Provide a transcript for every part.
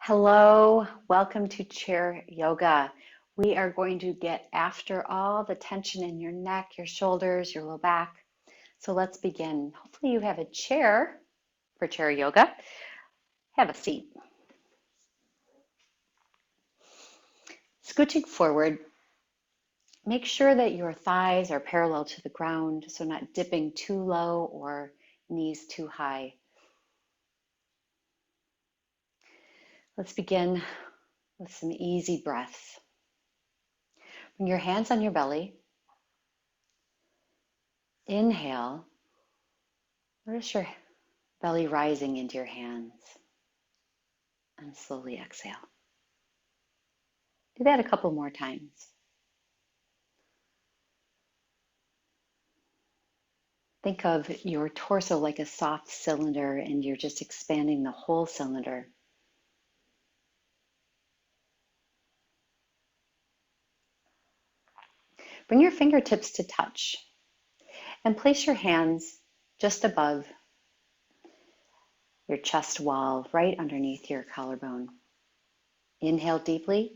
Hello, welcome to chair yoga. We are going to get after all the tension in your neck, your shoulders, your low back. So let's begin. Hopefully you have a chair for chair yoga. Have a seat. Scooching forward, make sure that your thighs are parallel to the ground, so not dipping too low or knees too high. Let's begin with some easy breaths. Bring your hands on your belly. Inhale. Notice your belly rising into your hands. And slowly exhale. Do that a couple more times. Think of your torso like a soft cylinder and you're just expanding the whole cylinder. Bring your fingertips to touch and place your hands just above your chest wall, right underneath your collarbone. Inhale deeply.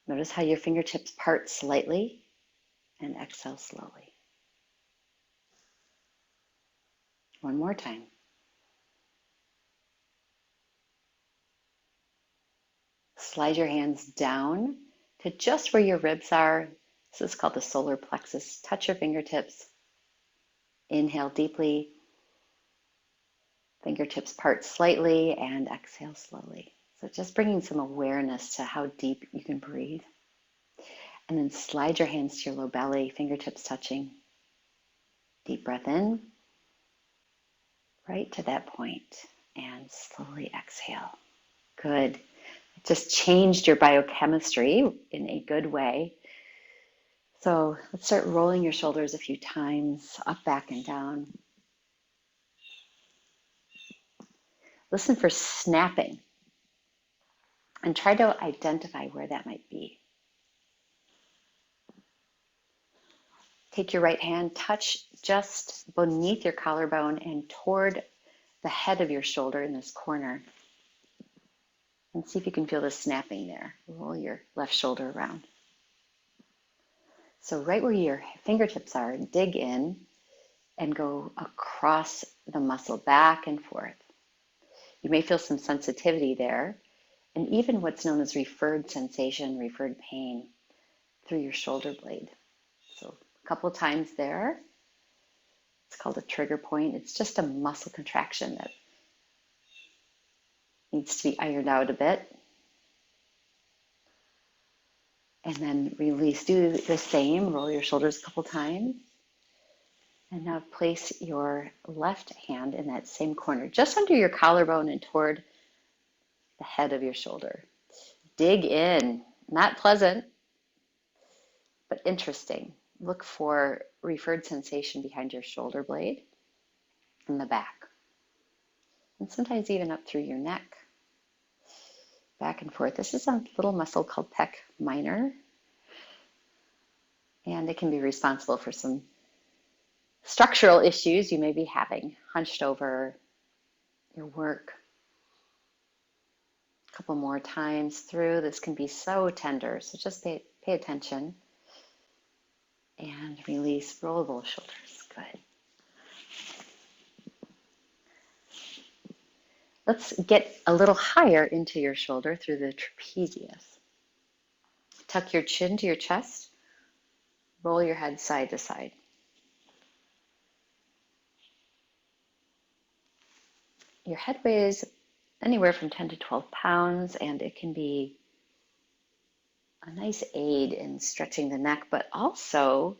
Notice how your fingertips part slightly and exhale slowly. One more time. Slide your hands down to just where your ribs are. This is called the solar plexus. Touch your fingertips. Inhale deeply. Fingertips part slightly and exhale slowly. So just bringing some awareness to how deep you can breathe. And then slide your hands to your low belly, fingertips touching. Deep breath in, right to that point, and slowly exhale. Good. It just changed your biochemistry in a good way. So let's start rolling your shoulders a few times, up, back, and down. Listen for snapping and try to identify where that might be. Take your right hand, touch just beneath your collarbone and toward the head of your shoulder in this corner. And see if you can feel the snapping there. Roll your left shoulder around. So right where your fingertips are, dig in and go across the muscle back and forth. You may feel some sensitivity there, and even what's known as referred sensation, referred pain through your shoulder blade. So a couple of times there. It's called a trigger point. It's just a muscle contraction that needs to be ironed out a bit. And then release. Do the same. Roll your shoulders a couple times. And now place your left hand in that same corner, just under your collarbone and toward the head of your shoulder. Dig in. Not pleasant, but interesting. Look for referred sensation behind your shoulder blade in the back. And sometimes even up through your neck. Back and forth. This is a little muscle called pec minor. And it can be responsible for some structural issues you may be having, hunched over your work. A couple more times through. This can be so tender. So just pay attention. And release, roll both shoulders. Good. Let's get a little higher into your shoulder through the trapezius. Tuck your chin to your chest. Roll your head side to side. Your head weighs anywhere from 10 to 12 pounds, and it can be a nice aid in stretching the neck, but also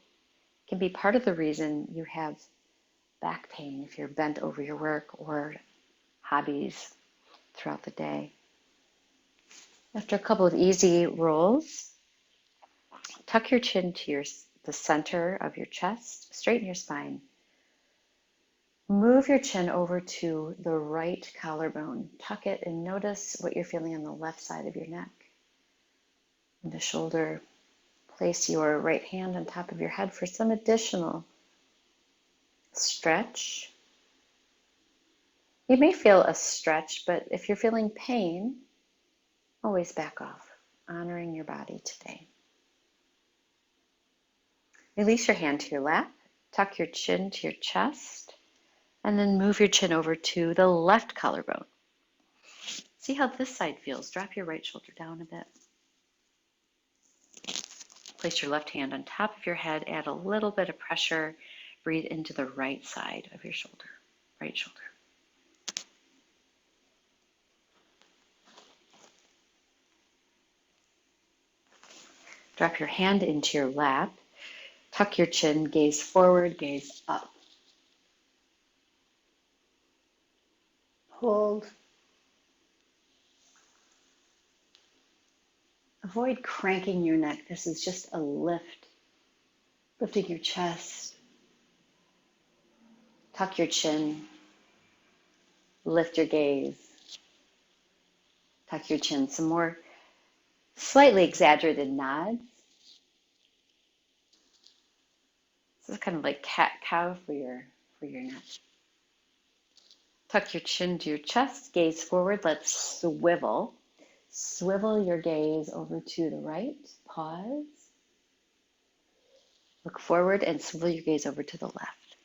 can be part of the reason you have back pain if you're bent over your work or hobbies throughout the day. After a couple of easy rolls, tuck your chin to the center of your chest, straighten your spine. Move your chin over to the right collarbone. Tuck it and notice what you're feeling on the left side of your neck. And the shoulder. Place your right hand on top of your head for some additional stretch. You may feel a stretch, but if you're feeling pain, always back off, honoring your body today. Release your hand to your lap, tuck your chin to your chest, and then move your chin over to the left collarbone. See how this side feels. Drop your right shoulder down a bit. Place your left hand on top of your head, add a little bit of pressure. Breathe into the right side of your shoulder, right shoulder. Drop your hand into your lap, tuck your chin, gaze forward, gaze up. Hold. Avoid cranking your neck. This is just a lift. Lifting your chest. Tuck your chin. Lift your gaze. Tuck your chin. Some more slightly exaggerated nods. This is kind of like cat-cow for your neck. Tuck your chin to your chest. Gaze forward. Let's swivel. Swivel your gaze over to the right. Pause. Look forward and swivel your gaze over to the left.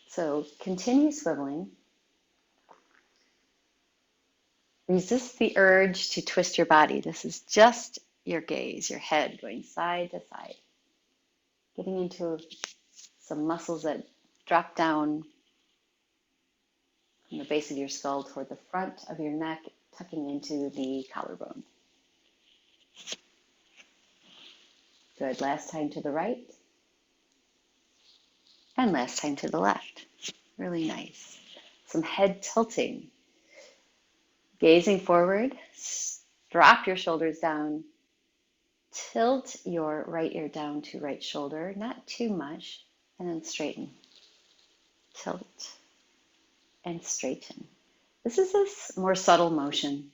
So continue swiveling. Resist the urge to twist your body. This is just your gaze, your head going side to side. Getting into some muscles that drop down from the base of your skull toward the front of your neck, tucking into the collarbone. Good. Last time to the right. And last time to the left. Really nice. Some head tilting. Gazing forward. Drop your shoulders down. Tilt your right ear down to right shoulder. Not too much. And then straighten. Tilt and straighten. This is a more subtle motion.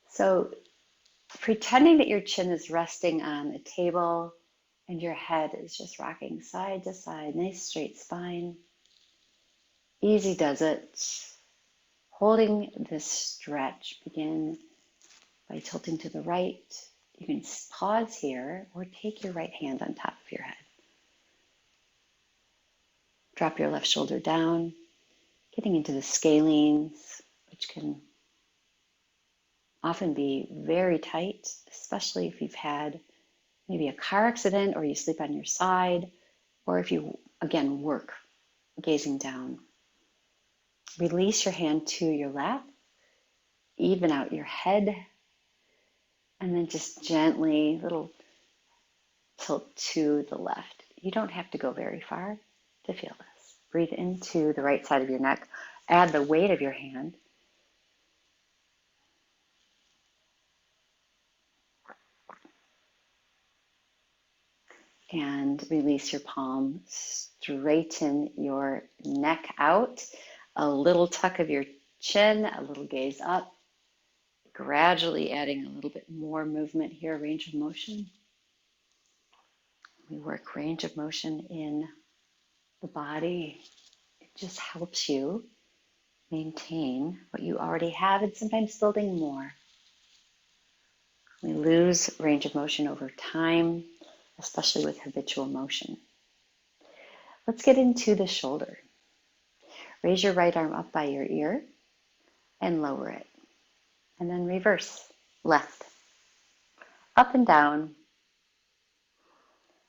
So pretending that your chin is resting on a table and your head is just rocking side to side. Nice straight spine. Easy does it. Holding this stretch. Begin by tilting to the right. You can pause here or take your right hand on top of your head. Drop your left shoulder down, getting into the scalenes, which can often be very tight, especially if you've had maybe a car accident or you sleep on your side, or if you, again, work gazing down. Release your hand to your lap, even out your head, and then just gently, little tilt to the left. You don't have to go very far to feel this. Breathe into the right side of your neck. Add the weight of your hand. And release your palm. Straighten your neck out. A little tuck of your chin, a little gaze up. Gradually adding a little bit more movement here, range of motion. We work range of motion in the body. It just helps you maintain what you already have and sometimes building more. We lose range of motion over time, especially with habitual motion. Let's get into the shoulder. Raise your right arm up by your ear and lower it. And then reverse, left, up and down.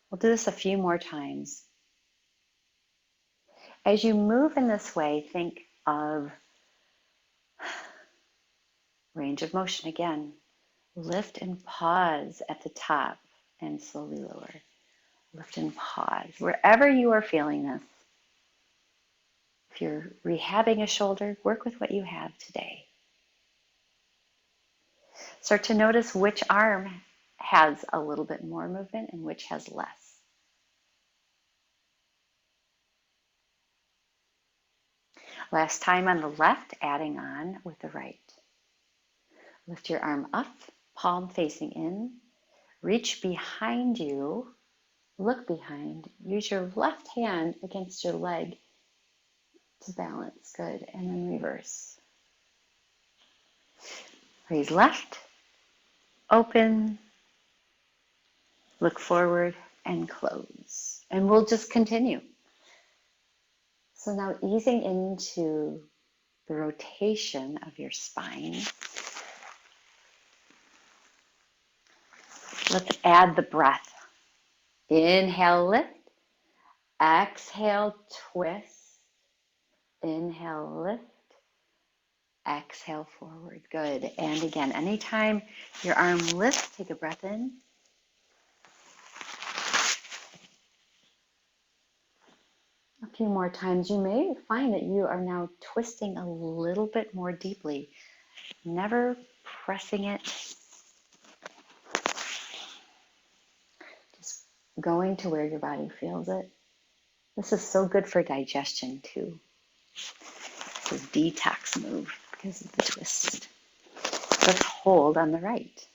We'll do this a few more times. As you move in this way, think of range of motion again. Lift and pause at the top and slowly lower. Lift and pause. Wherever you are feeling this, if you're rehabbing a shoulder, work with what you have today. Start to notice which arm has a little bit more movement and which has less. Last time on the left, adding on with the right. Lift your arm up, palm facing in. Reach behind you. Look behind. Use your left hand against your leg to balance. Good. And then reverse. Raise left, open, look forward, and close. And we'll just continue. So now easing into the rotation of your spine. Let's add the breath. Inhale, lift. Exhale, twist. Inhale, lift. Exhale, forward. Good. And again, anytime your arm lifts, take a breath in. A few more times. You may find that you are now twisting a little bit more deeply, never pressing it, just going to where your body feels it. This is so good for digestion too. It's a detox move because of the twist. Let's hold on the right.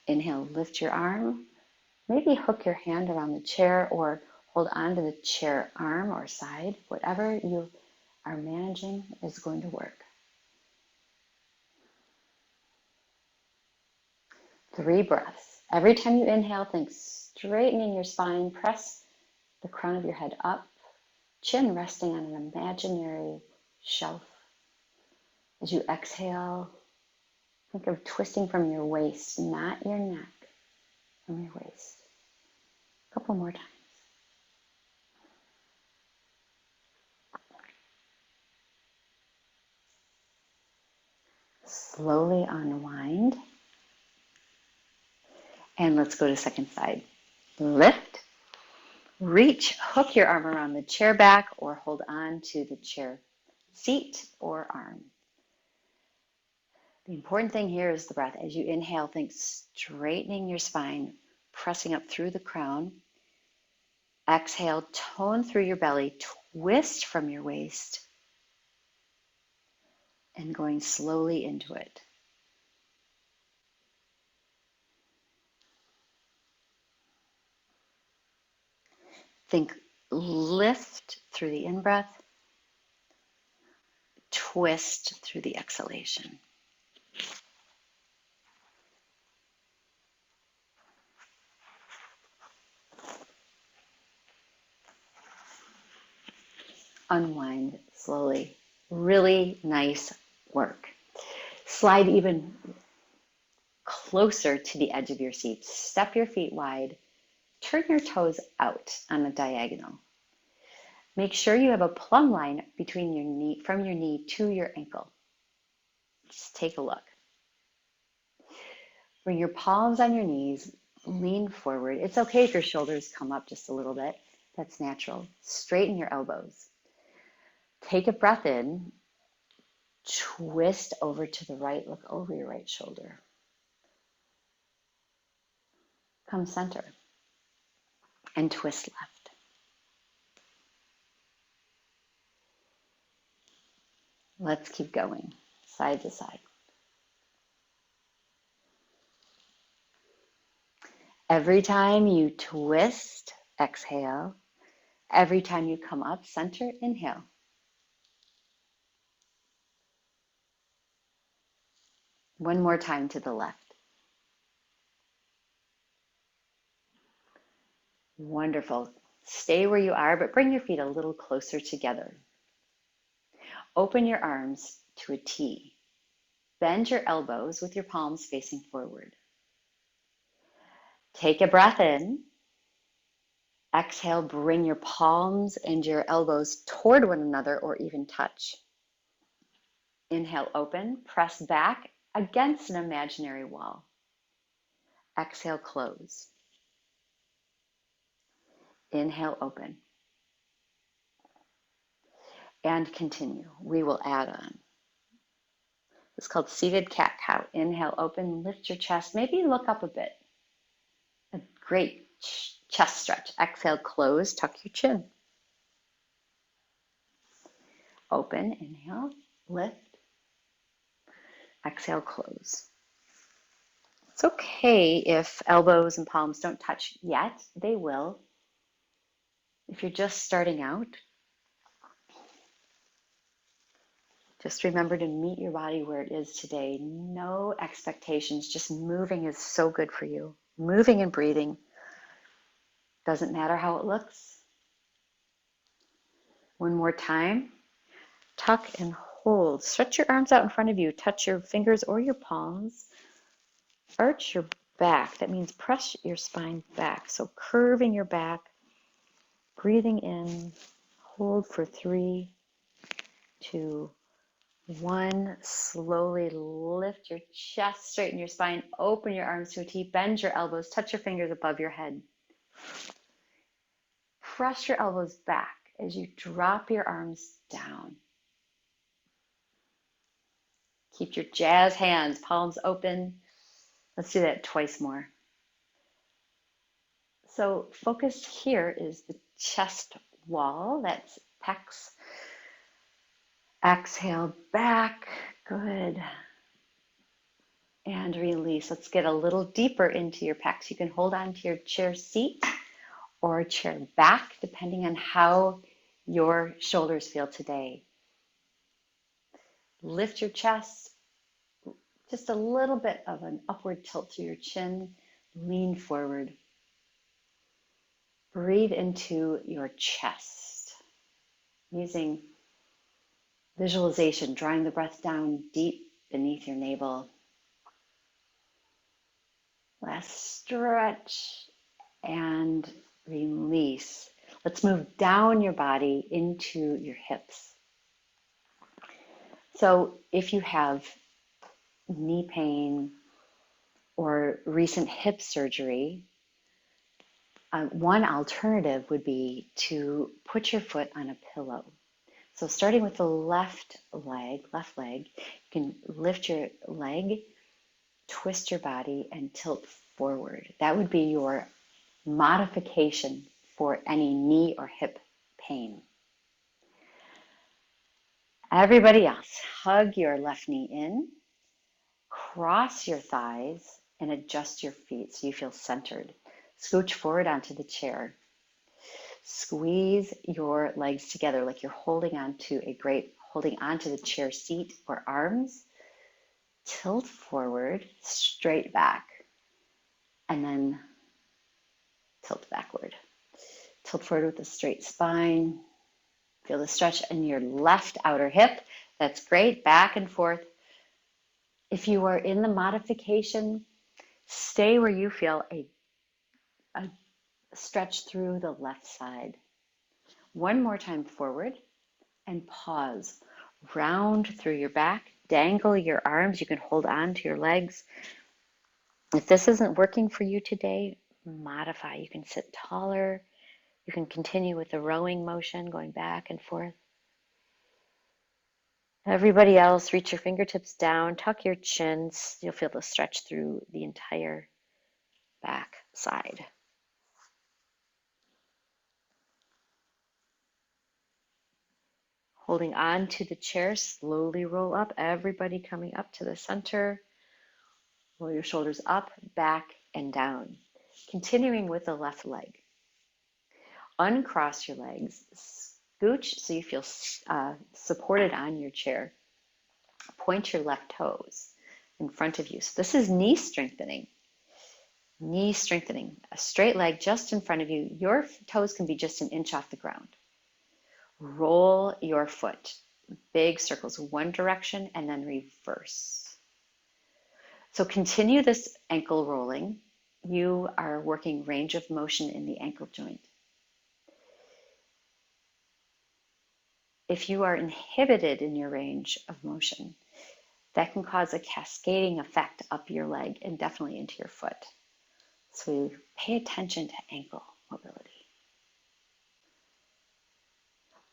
Inhale, lift your arm. Maybe hook your hand around the chair or hold on to the chair arm or side. Whatever you are managing is going to work. 3 breaths. Every time you inhale, think straightening your spine. Press the crown of your head up, chin resting on an imaginary shelf. As you exhale, think of twisting from your waist, not your neck, from your waist. A couple more times. Slowly unwind. And let's go to second side. Lift, reach, hook your arm around the chair back or hold on to the chair seat or arm. The important thing here is the breath. As you inhale, think straightening your spine, pressing up through the crown. Exhale, tone through your belly, twist from your waist, and going slowly into it. Think lift through the in-breath, twist through the exhalation. Unwind slowly. Really nice work. Slide even closer to the edge of your seat. Step your feet wide. Turn your toes out on a diagonal. Make sure you have a plumb line between your knee, from your knee to your ankle. Just take a look. Bring your palms on your knees, lean forward. It's okay if your shoulders come up just a little bit. That's natural. Straighten your elbows. Take a breath in, twist over to the right, look over your right shoulder. Come center and twist left. Let's keep going, side to side. Every time you twist, exhale. Every time you come up, center, inhale. One more time to the left. Wonderful. Stay where you are, but bring your feet a little closer together. Open your arms to a T. Bend your elbows with your palms facing forward. Take a breath in. Exhale, bring your palms and your elbows toward one another or even touch. Inhale, open, press back against an imaginary wall. Exhale, close. Inhale, open. And continue. We will add on. It's called seated cat-cow. Inhale, open, lift your chest. Maybe look up a bit. A great chest stretch. Exhale, close, tuck your chin. Open, inhale, lift. Exhale, close. It's okay if elbows and palms don't touch yet. They will. If you're just starting out, Just remember to meet your body where it is today. No expectations, just moving is so good for you. Moving and breathing. Doesn't matter how it looks. One more time. Tuck and hold. Stretch your arms out in front of you. Touch your fingers or your palms. Arch your back. That means press your spine back. So curving your back. Breathing in. Hold for 3, 2, 1. Slowly lift your chest, straighten your spine, open your arms to a T, bend your elbows, touch your fingers above your head. Press your elbows back as you drop your arms down. Keep your jazz hands, palms open. Let's do that twice more. So focus here is the chest wall. That's pecs. Exhale back. Good. And release. Let's get a little deeper into your pecs. You can hold on to your chair seat or chair back, depending on how your shoulders feel today. Lift your chest, just a little bit of an upward tilt to your chin. Lean forward. Breathe into your chest using visualization, drawing the breath down deep beneath your navel. Last stretch and release. Let's move down your body into your hips. So if you have knee pain or recent hip surgery, one alternative would be to put your foot on a pillow. So starting with the left leg, you can lift your leg, twist your body, and tilt forward. That would be your modification for any knee or hip pain. Everybody else, hug your left knee in, cross your thighs, and adjust your feet so you feel centered. Scooch forward onto the chair. Squeeze your legs together like you're holding onto the chair seat or arms. Tilt forward, straight back, and then tilt backward. Tilt forward with a straight spine. Feel the stretch in your left outer hip. That's great. Back and forth. If you are in the modification, stay where you feel a stretch through the left side. One more time forward and pause. Round through your back. Dangle your arms. You can hold on to your legs. If this isn't working for you today, modify. You can sit taller. You can continue with the rowing motion, going back and forth. Everybody else, reach your fingertips down, tuck your chins. You'll feel the stretch through the entire back side. Holding on to the chair, slowly roll up. Everybody coming up to the center. Roll your shoulders up, back, and down. Continuing with the left leg. Uncross your legs. Scooch so you feel supported on your chair. Point your left toes in front of you. So this is knee strengthening. Knee strengthening. A straight leg just in front of you. Your toes can be just an inch off the ground. Roll your foot. Big circles, one direction and then reverse. So continue this ankle rolling. You are working range of motion in the ankle joint. If you are inhibited in your range of motion, that can cause a cascading effect up your leg and definitely into your foot. So pay attention to ankle mobility.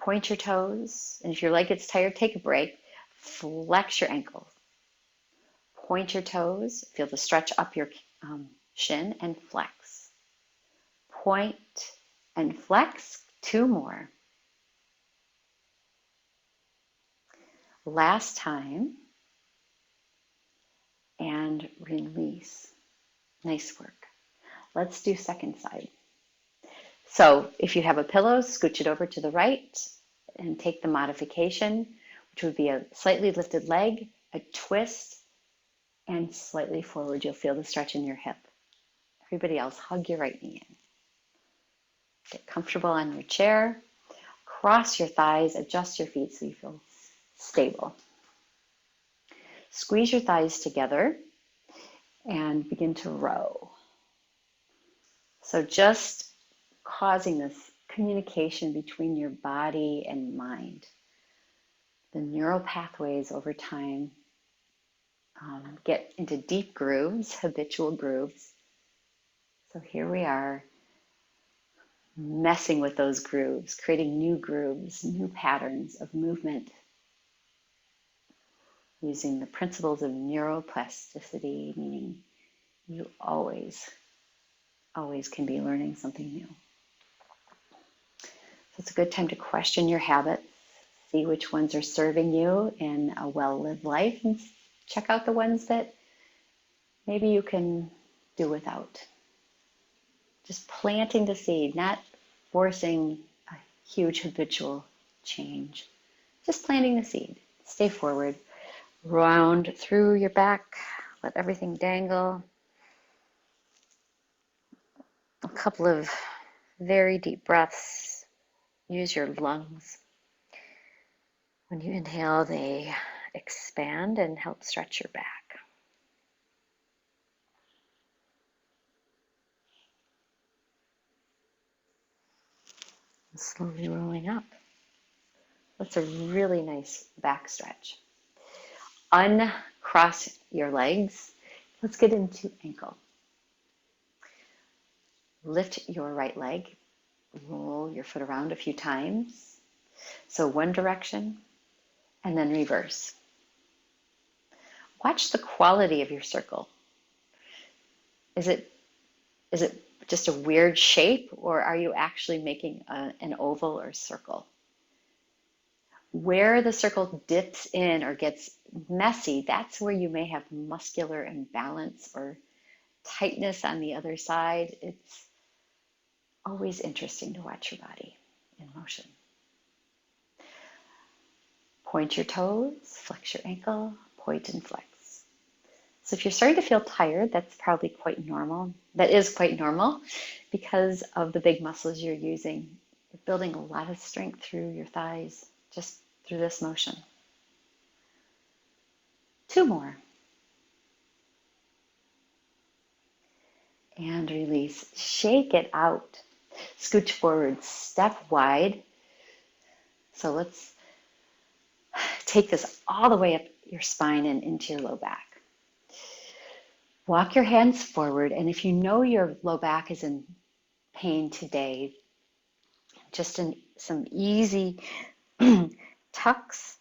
Point your toes, and if your leg gets tired, take a break. Flex your ankles. Point your toes, feel the stretch up your shin and flex. Point and flex, 2 more. Last time, and release. Nice work. Let's do second side. So if you have a pillow, scooch it over to the right and take the modification. which would be a slightly lifted leg, a twist, and slightly forward. You'll feel the stretch in your hip. Everybody else, hug your right knee in. Get comfortable on your chair. Cross your thighs, adjust your feet so you feel stable. Squeeze your thighs together and begin to row. So just causing this communication between your body and mind. The neural pathways over time get into deep grooves, habitual grooves. So here we are, messing with those grooves, creating new grooves, new patterns of movement, using the principles of neuroplasticity, meaning you always can be learning something new. So it's a good time to question your habits, see which ones are serving you in a well-lived life, and check out the ones that maybe you can do without. Just planting the seed, not forcing a huge habitual change. Just planting the seed. Stay forward. Round through your back. Let everything dangle. A couple of very deep breaths. Use your lungs. When you inhale, they expand and help stretch your back. Slowly rolling up. That's a really nice back stretch. Uncross your legs. Let's get into ankle. Lift your right leg. Roll your foot around a few times. So one direction and then reverse. Watch the quality of your circle. Is it just a weird shape, or are you actually making an oval or circle? Where the circle dips in or gets messy, that's where you may have muscular imbalance or tightness on the other side. It's always interesting to watch your body in motion. Point your toes, flex your ankle, point and flex. So if you're starting to feel tired, that's probably quite normal. That is quite normal because of the big muscles you're using. You're building a lot of strength through your thighs, just through this motion. 2 more. And release. Shake it out. Scooch forward, step wide. So let's take this all the way up your spine and into your low back. Walk your hands forward, and if you know your low back is in pain today, just in some easy tucks,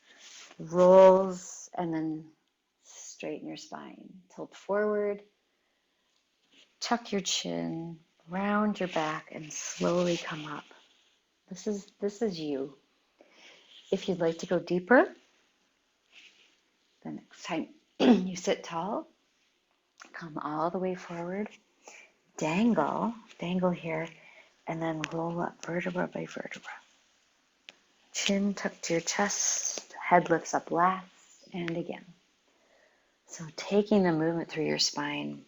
rolls, and then straighten your spine. Tilt forward, tuck your chin, round your back, and slowly come up. This is you. If you'd like to go deeper, the next time you sit tall, come all the way forward, dangle here, and then roll up vertebra by vertebra. Chin tucked to your chest, head lifts up last, and again. So taking the movement through your spine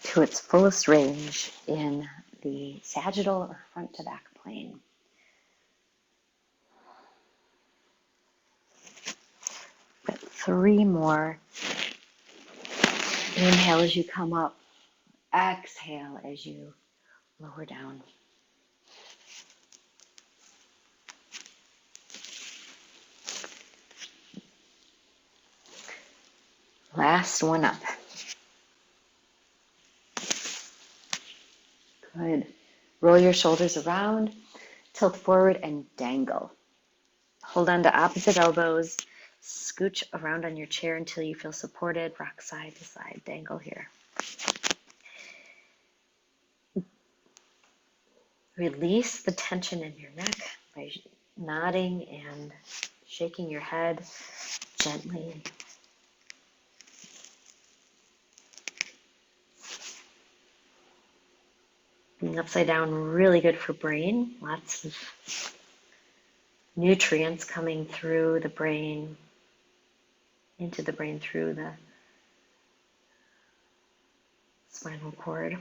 to its fullest range in the sagittal or front to back plane. Got 3 more. Inhale as you come up. Exhale as you lower down. Last one up. Good. Roll your shoulders around, tilt forward and dangle. Hold on to opposite elbows. Scooch around on your chair until you feel supported. Rock side to side. Dangle here. Release the tension in your neck by nodding and shaking your head gently. Being upside down, really good for brain. Lots of nutrients coming through the brain, into the brain through the spinal cord.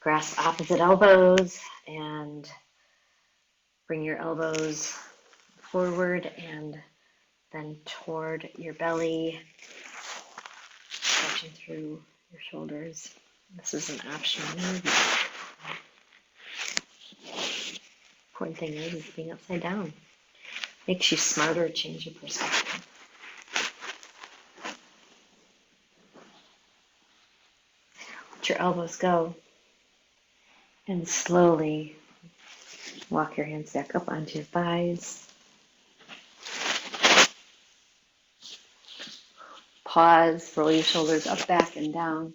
Grasp opposite elbows and bring your elbows forward and then toward your belly, stretching through your shoulders. This is an optional movement. Important thing is being upside down. Makes you smarter, change your perspective. Let your elbows go and slowly walk your hands back up onto your thighs. Pause, roll your shoulders up, back, and down.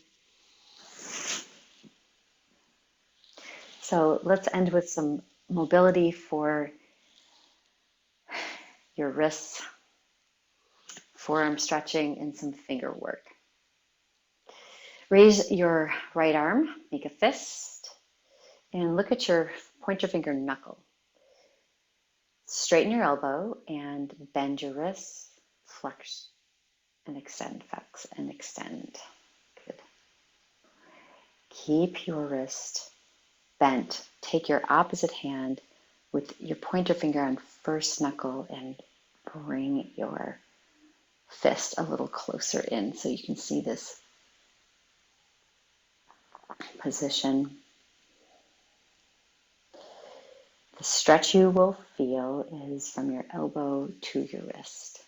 So let's end with some mobility for your wrists, forearm stretching, and some finger work. Raise your right arm, make a fist, and look at your pointer finger knuckle. Straighten your elbow and bend your wrist, flex and extend, flex and extend. Good. Keep your wrist bent. Take your opposite hand with your pointer finger on first knuckle and bring your fist a little closer in so you can see this position. The stretch you will feel is from your elbow to your wrist.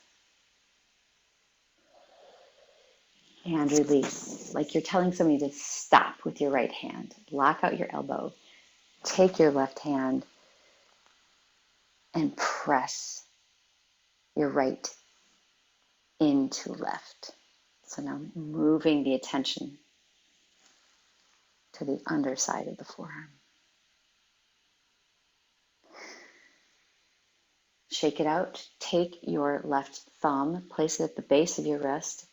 And release, like you're telling somebody to stop with your right hand. Lock out your elbow. Take your left hand and press your right into left. So now moving the attention to the underside of the forearm. Shake it out. Take your left thumb, place it at the base of your wrist,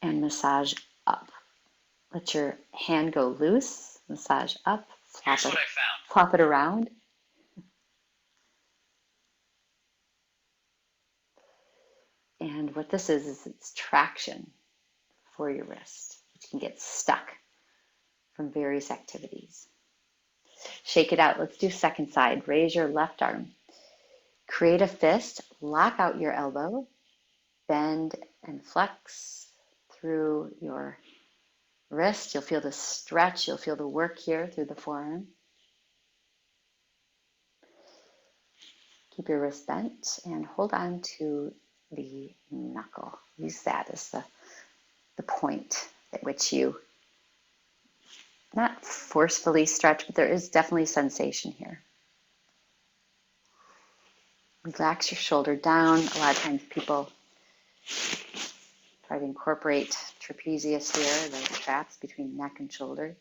and massage up. Let your hand go loose, massage up, flop it around. And what this is it's traction for your wrist, which can get stuck from various activities. Shake it out. Let's do second side. Raise your left arm. Create a fist, lock out your elbow, bend and flex through your wrist. You'll feel the stretch, you'll feel the work here through the forearm. Keep your wrist bent and hold on to the knuckle. Use that as the point at which you not forcefully stretch, but there is definitely sensation here. Relax your shoulder down. A lot of times people try to incorporate trapezius here, the traps between neck and shoulder.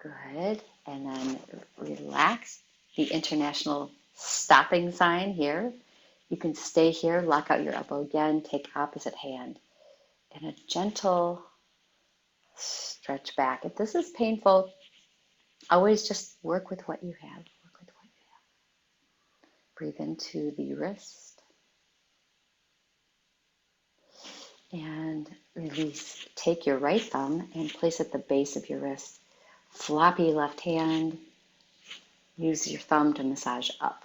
Good. And then relax. The international stopping sign here. You can stay here, lock out your elbow again, take opposite hand, and a gentle stretch back. If this is painful, always just work with what you have. Work with what you have. Breathe into the wrist and release. Take your right thumb and place it at the base of your wrist. Floppy left hand. Use your thumb to massage up.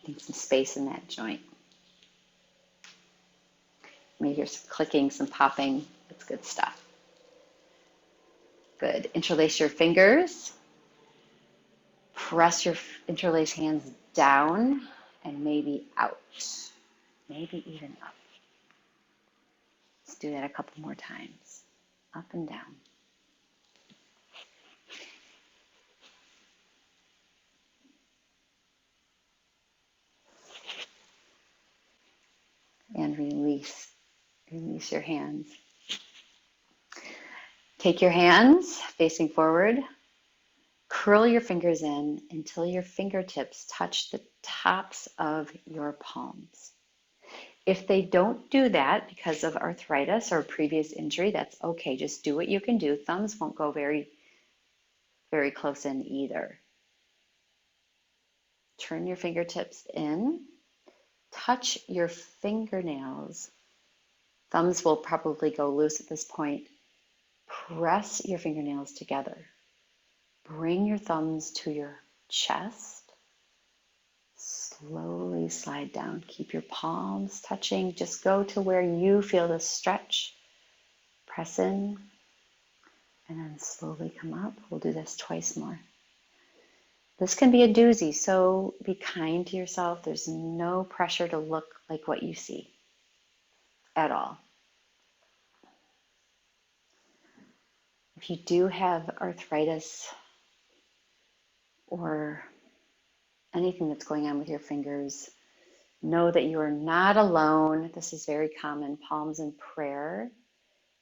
Getting some space in that joint. Maybe hear some clicking, some popping. That's good stuff. Good. Interlace your fingers. Press your interlaced hands down and maybe out. Maybe even up. Let's do that a couple more times. Up and down. And release. Release your hands. Take your hands facing forward. Curl your fingers in until your fingertips touch the tops of your palms. If they don't do that because of arthritis or previous injury, that's okay. Just do what you can do. Thumbs won't go very, very close in either. Turn your fingertips in. Touch your fingernails. Thumbs will probably go loose at this point. Press your fingernails together. Bring your thumbs to your chest. Slowly slide down. Keep your palms touching. Just go to where you feel the stretch. Press in and then slowly come up. We'll do this twice more. This can be a doozy, so be kind to yourself. There's no pressure to look like what you see at all. If you do have arthritis or anything that's going on with your fingers, know that you are not alone. This is very common. Palms in prayer.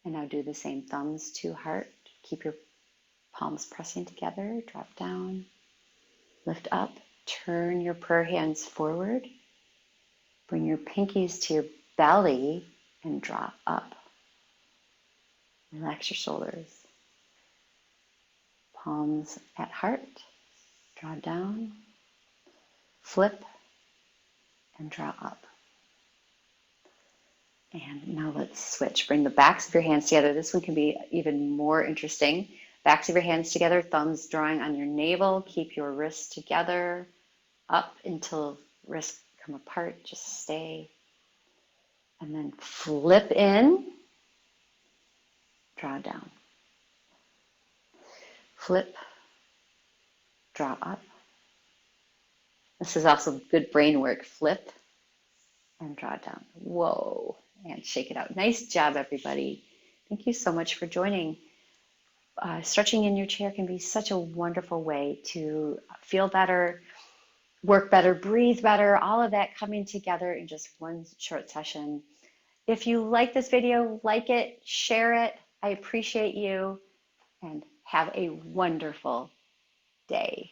And now do the same. Thumbs to heart. Keep your palms pressing together. Drop down. Lift up. Turn your prayer hands forward. Bring your pinkies to your belly and draw up. Relax your shoulders. Palms at heart. Draw down. Flip and draw up. And now let's switch. Bring the backs of your hands together. This one can be even more interesting. Backs of your hands together, thumbs drawing on your navel. Keep your wrists together up until wrists come apart. Just stay. And then flip in, draw down. Flip, draw up. This is also good brain work. Flip and draw down. Whoa. And shake it out. Nice job, everybody. Thank you so much for joining. Stretching in your chair can be such a wonderful way to feel better, work better, breathe better, all of that coming together in just one short session. If you like this video, like it, share it. I appreciate you, and have a wonderful day.